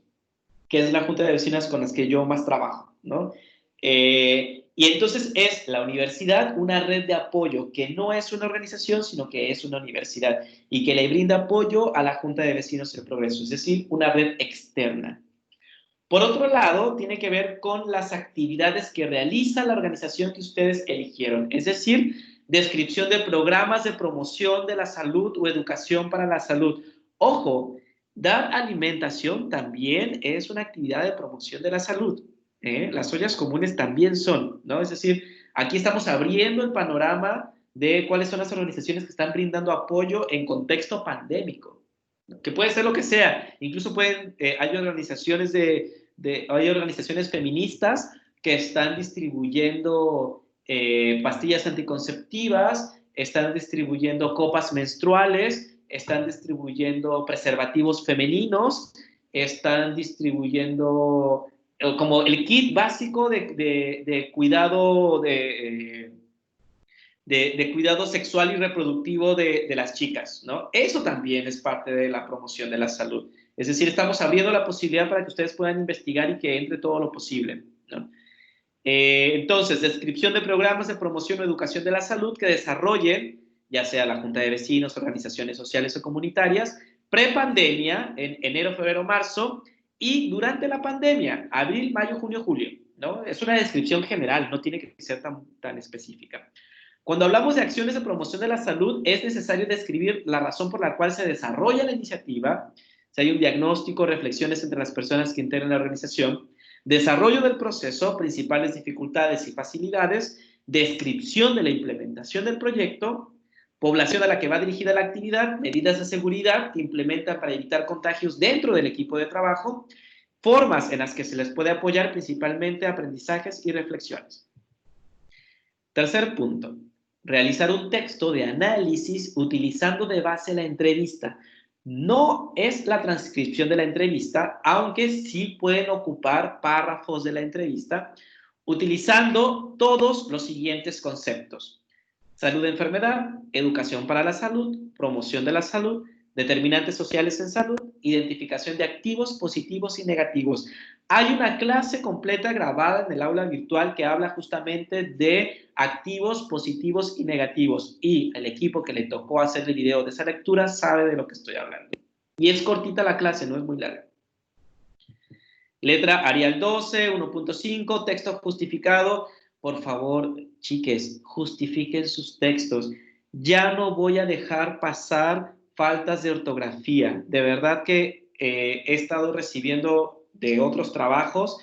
que es la junta de vecinas con las que yo más trabajo, ¿no? Y entonces es la universidad una red de apoyo que no es una organización, sino que es una universidad y que le brinda apoyo a la Junta de Vecinos del Progreso, es decir, una red externa. Por otro lado, tiene que ver con las actividades que realiza la organización que ustedes eligieron, es decir, descripción de programas de promoción de la salud o educación para la salud. Ojo, dar alimentación también es una actividad de promoción de la salud. Las ollas comunes también son, ¿no? Es decir, aquí estamos abriendo el panorama de cuáles son las organizaciones que están brindando apoyo en contexto pandémico, que puede ser lo que sea. Incluso hay organizaciones hay organizaciones feministas que están distribuyendo pastillas anticonceptivas, están distribuyendo copas menstruales, están distribuyendo preservativos femeninos, están distribuyendo como el kit básico de cuidado de cuidado sexual y reproductivo de las chicas, ¿no? Eso también es parte de la promoción de la salud. Es decir, estamos abriendo la posibilidad para que ustedes puedan investigar y que entre todo lo posible, ¿no? Entonces, descripción de programas de promoción o educación de la salud que desarrollen, ya sea la Junta de Vecinos, organizaciones sociales o comunitarias, prepandemia, en enero, febrero, marzo, y durante la pandemia, abril, mayo, junio, julio, ¿no? Es una descripción general, no tiene que ser tan específica. Cuando hablamos de acciones de promoción de la salud, es necesario describir la razón por la cual se desarrolla la iniciativa, si hay un diagnóstico, reflexiones entre las personas que integran la organización, desarrollo del proceso, principales dificultades y facilidades, descripción de la implementación del proyecto, población a la que va dirigida la actividad, medidas de seguridad que implementan para evitar contagios dentro del equipo de trabajo, formas en las que se les puede apoyar, principalmente aprendizajes y reflexiones. Tercer punto, realizar un texto de análisis utilizando de base la entrevista. No es la transcripción de la entrevista, aunque sí pueden ocupar párrafos de la entrevista, utilizando todos los siguientes conceptos: salud, enfermedad, educación para la salud, promoción de la salud, determinantes sociales en salud, identificación de activos positivos y negativos. Hay una clase completa grabada en el aula virtual que habla justamente de activos positivos y negativos, y el equipo que le tocó hacer el video de esa lectura sabe de lo que estoy hablando. Y es cortita la clase, no es muy larga. Letra Arial 12, 1.5, texto justificado. Por favor, chiques, justifiquen sus textos. Ya no voy a dejar pasar faltas de ortografía. De verdad que he estado recibiendo de otros trabajos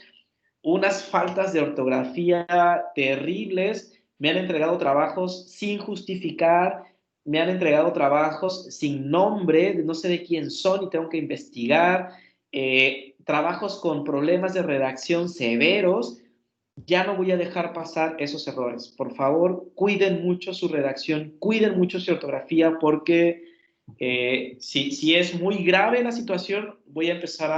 unas faltas de ortografía terribles. Me han entregado trabajos sin justificar, me han entregado trabajos sin nombre, no sé de quién son y tengo que investigar, trabajos con problemas de redacción severos. Ya no voy a dejar pasar esos errores. Por favor, cuiden mucho su redacción, cuiden mucho su ortografía, porque si es muy grave la situación, voy a empezar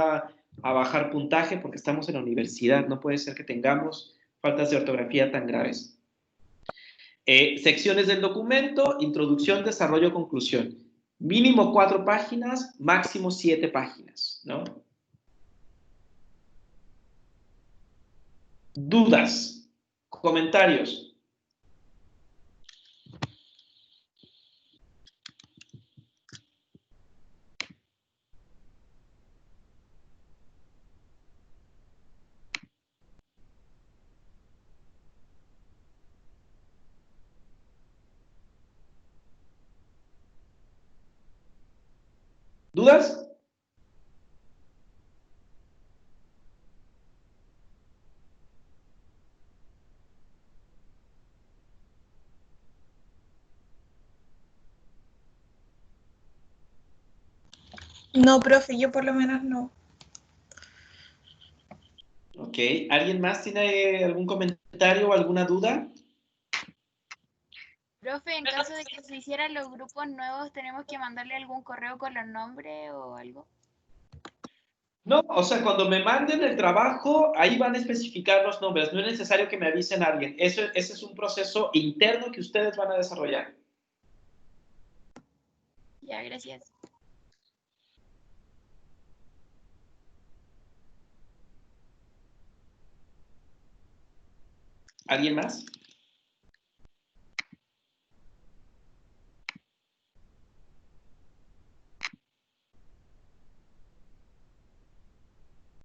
a bajar puntaje porque estamos en la universidad. No puede ser que tengamos faltas de ortografía tan graves. Secciones del documento: introducción, desarrollo, conclusión. Mínimo 4 páginas, máximo 7 páginas, ¿no? Dudas, comentarios. ¿Dudas? No, profe, yo por lo menos no. Ok, ¿alguien más tiene algún comentario o alguna duda? Profe, en caso de que se hicieran los grupos nuevos, ¿tenemos que mandarle algún correo con los nombres o algo? No, o sea, cuando me manden el trabajo, ahí van a especificar los nombres. No es necesario que me avisen a alguien. Ese es un proceso interno que ustedes van a desarrollar. Ya, gracias. ¿Alguien más?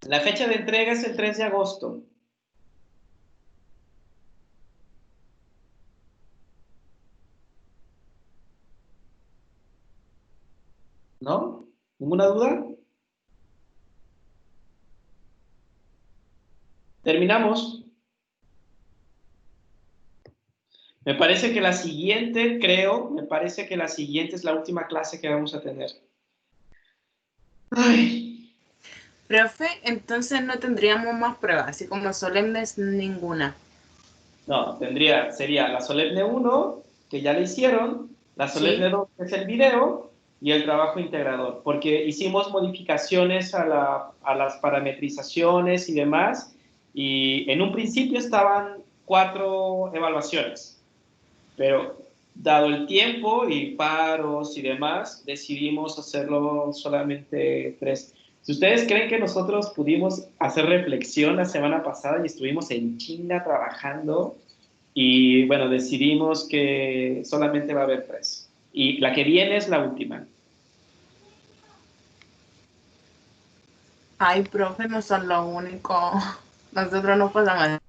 La fecha de entrega es el 3 de agosto. ¿No? ¿Ninguna duda? ¿Terminamos? Me parece que la siguiente, me parece que la siguiente es la última clase que vamos a tener. Ay. Profe, entonces no tendríamos más pruebas, así como solemnes ninguna. No, sería la solemne 1, que ya le hicieron, la solemne Sí. 2, que es el video, y el trabajo integrador, porque hicimos modificaciones a las parametrizaciones y demás, y en un principio estaban 4 evaluaciones, pero dado el tiempo y paros y demás, decidimos hacerlo solamente 3. Si ustedes creen que nosotros pudimos hacer reflexión la semana pasada y estuvimos en chinga trabajando, y bueno, decidimos que solamente va a haber 3. Y la que viene es la última. Ay, profe, no son los únicos. Nosotros no pasamos